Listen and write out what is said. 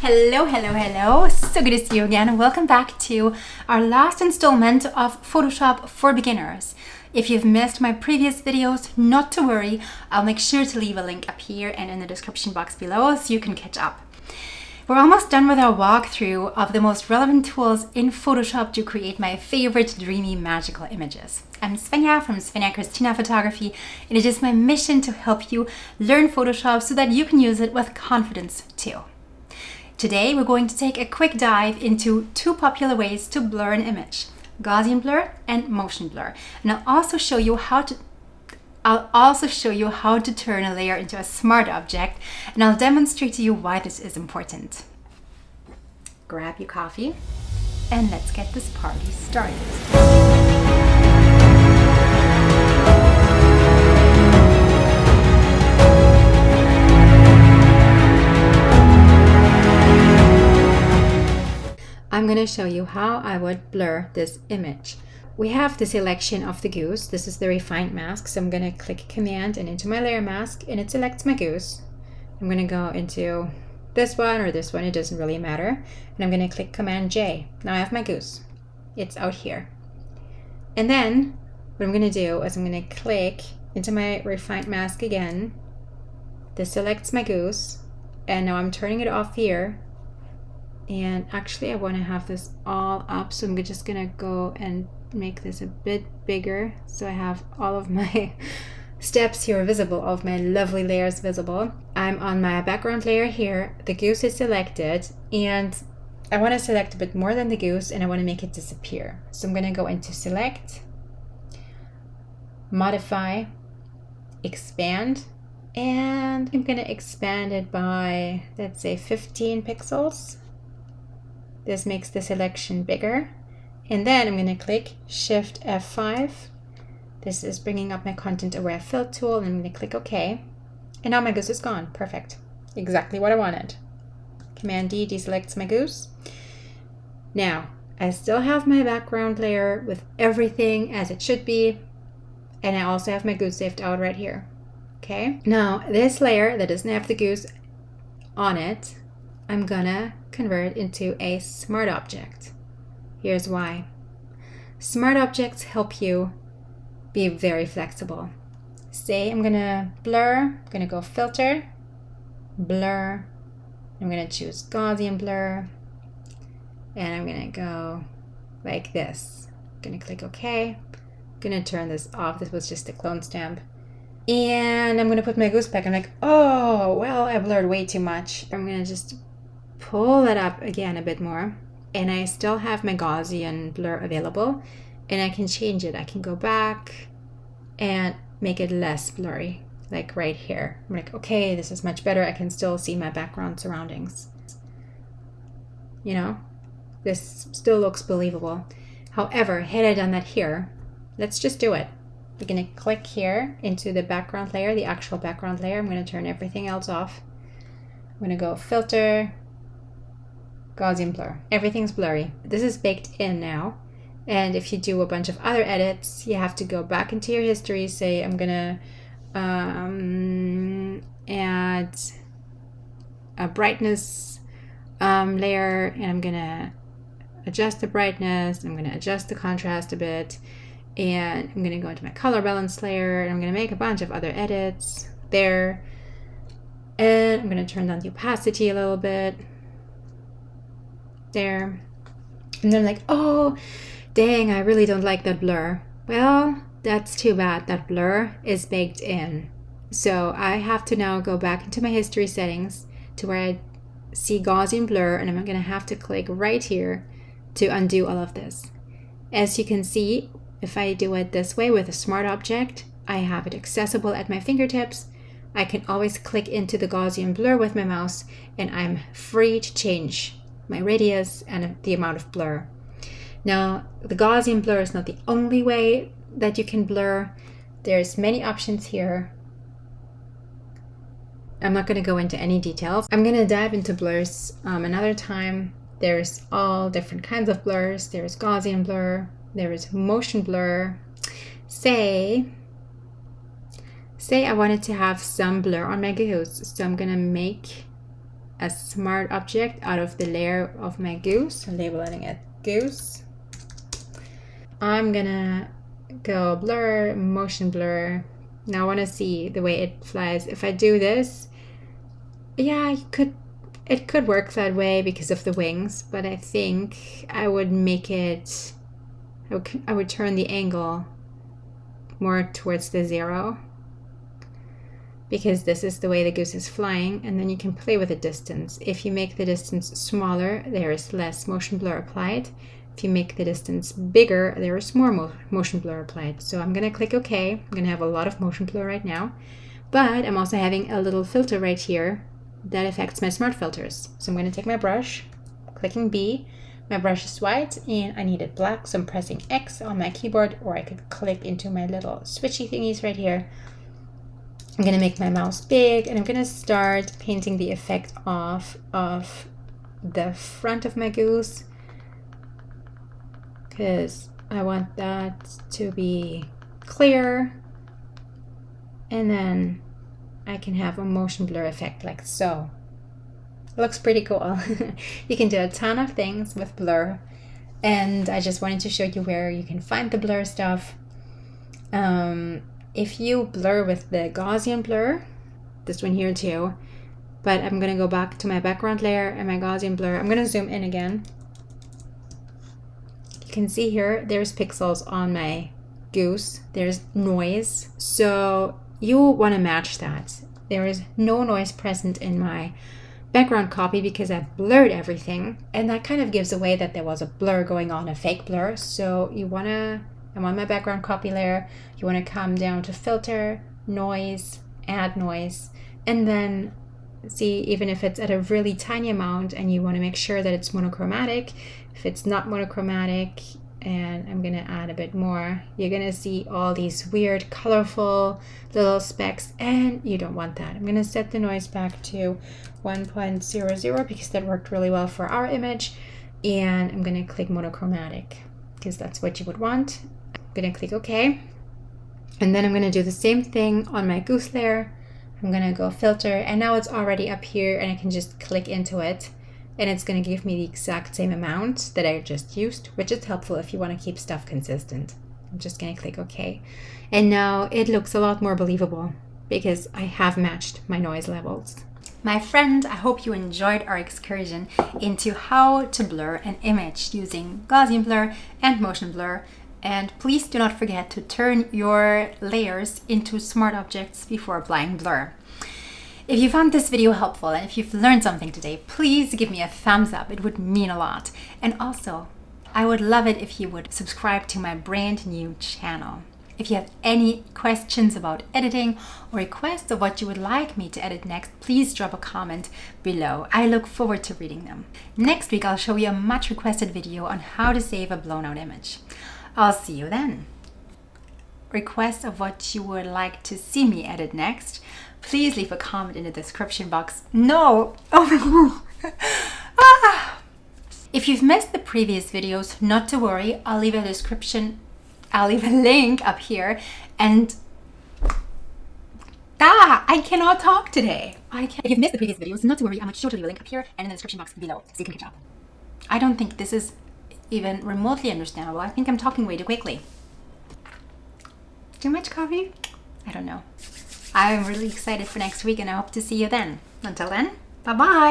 Hello, hello, hello. So good to see you again. Welcome back to our last installment of Photoshop for Beginners. If you've missed my previous videos, not to worry. I'll make sure to leave a link up here and in the description box below so you can catch up. We're almost done with our walkthrough of the most relevant tools in Photoshop to create my favorite dreamy magical images. I'm Svenja from Svenja Christina Photography, and it is my mission to help you learn Photoshop so that you can use it with confidence too. Today we're going to take a quick dive into two popular ways to blur an image, Gaussian blur and motion blur. And I'll also show you how to turn a layer into a smart object, and I'll demonstrate to you why this is important. Grab your coffee and let's get this party started. I'm going to show you how I would blur this image. We have the selection of the goose. This is the refined mask, so I'm going to click Command and into my layer mask, and it selects my goose. I'm going to go into this one or this one, it doesn't really matter, and I'm going to click Command J. Now I have my goose. It's out here. And then what I'm going to do is I'm going to click into my refined mask again. This selects my goose, and now I'm turning it off here. And actually I want to have this all up, so I'm just gonna go and make this a bit bigger so I have all of my steps here visible, all of my lovely layers visible. I'm on my background layer here, the goose is selected, and I want to select a bit more than the goose and I want to make it disappear. So I'm going to go into Select, Modify, Expand, and I'm going to expand it by, let's say, 15 pixels. This makes the selection bigger. And then I'm going to click Shift F5. This is bringing up my content aware fill tool, and I'm going to click OK. And now my goose is gone. Perfect. Exactly what I wanted. Command D deselects my goose. Now, I still have my background layer with everything as it should be. And I also have my goose saved out right here. Okay. Now, this layer that doesn't have the goose on it, I'm gonna convert into a smart object. Here's why. Smart objects help you be very flexible. Say I'm gonna blur, I'm gonna go filter, blur, I'm gonna choose Gaussian blur, and I'm gonna go like this. I'm gonna click OK. I'm gonna turn this off. This was just a clone stamp. And I'm gonna put my goose back. I'm like, oh, well, I blurred way too much. I'm gonna just pull that up again a bit more, and I still have my Gaussian blur available, and I can change it. I can go back and make it less blurry, like right here. I'm like, okay, this is much better. I can still see my background surroundings. You know, this still looks believable. However, had I done that here, let's just do it. We're gonna click here into the background layer, the actual background layer. I'm gonna turn everything else off. I'm gonna go Filter, Gaussian blur. Everything's blurry. This is baked in now. And if you do a bunch of other edits, you have to go back into your history. Say I'm gonna add a brightness layer, and I'm gonna adjust the brightness. I'm gonna adjust the contrast a bit, and I'm gonna go into my color balance layer, and I'm gonna make a bunch of other edits there. And I'm gonna turn down the opacity a little bit. There. And then I'm like, oh, dang, I really don't like that blur. Well, that's too bad. That blur is baked in. So I have to now go back into my history settings to where I see Gaussian blur, and I'm going to have to click right here to undo all of this. As you can see, if I do it this way with a smart object, I have it accessible at my fingertips. I can always click into the Gaussian blur with my mouse, and I'm free to change my radius and the amount of blur. Now, the Gaussian blur is not the only way that you can blur. There's many options here. I'm not going to go into any details. I'm going to dive into blurs another time. There's all different kinds of blurs. There's Gaussian blur. There is motion blur. Say I wanted to have some blur on my goose, so I'm going to make a smart object out of the layer of my goose, labeling it goose. I'm gonna go blur, motion blur. Now I want to see the way it flies. If I do this, yeah, it could work that way because of the wings, but I think I would make it, I would turn the angle more towards the 0, because this is the way the goose is flying, and then you can play with the distance. If you make the distance smaller, there is less motion blur applied. If you make the distance bigger, there is more motion blur applied. So I'm gonna click OK. I'm gonna have a lot of motion blur right now, but I'm also having a little filter right here that affects my smart filters. So I'm gonna take my brush, clicking B. My brush is white and I need it black, so I'm pressing X on my keyboard, or I could click into my little switchy thingies right here. I'm gonna make my mouse big and I'm gonna start painting the effect of the front of my goose, because I want that to be clear, and then I can have a motion blur effect like so. It looks pretty cool. You can do a ton of things with blur, and I just wanted to show you where you can find the blur stuff. If you blur with the Gaussian blur, this one here too, but I'm gonna go back to my background layer and my Gaussian blur. I'm gonna zoom in again. You can see here, there's pixels on my goose, there's noise, so you want to match that. There is no noise present in my background copy because I've blurred everything, and that kind of gives away that there was a blur going on, a fake blur. So you want to, I'm on my background copy layer, you want to come down to filter, noise, add noise, and then see, even if it's at a really tiny amount and you want to make sure that it's monochromatic. If it's not monochromatic, and I'm gonna add a bit more, you're gonna see all these weird colorful little specks, and you don't want that. I'm gonna set the noise back to 1.00 because that worked really well for our image, and I'm gonna click monochromatic because that's what you would want. I'm gonna click OK, and then I'm gonna do the same thing on my goose layer. I'm gonna go filter, and now it's already up here and I can just click into it, and it's going to give me the exact same amount that I just used, which is helpful if you want to keep stuff consistent. I'm just going to click OK. And now it looks a lot more believable because I have matched my noise levels. My friend, I hope you enjoyed our excursion into how to blur an image using Gaussian blur and motion blur. And please do not forget to turn your layers into smart objects before applying blur. If you found this video helpful and if you've learned something today, please give me a thumbs up. It would mean a lot. And also, I would love it if you would subscribe to my brand new channel. If you have any questions about editing or requests of what you would like me to edit next, please drop a comment below. I look forward to reading them. Next week, I'll show you a much requested video on how to save a blown out image. I'll see you then. Requests of what you would like to see me edit next, please leave a comment in the description box. No! Oh no! If you've missed the previous videos, not to worry, I'll leave a link up here, and I cannot talk today. If you've missed the previous videos, not to worry, I'm sure to leave a link up here and in the description box below, so you can catch up. I don't think this is even remotely understandable. I think I'm talking way too quickly. Too much coffee? I don't know. I'm really excited for next week and I hope to see you then. Until then, bye-bye!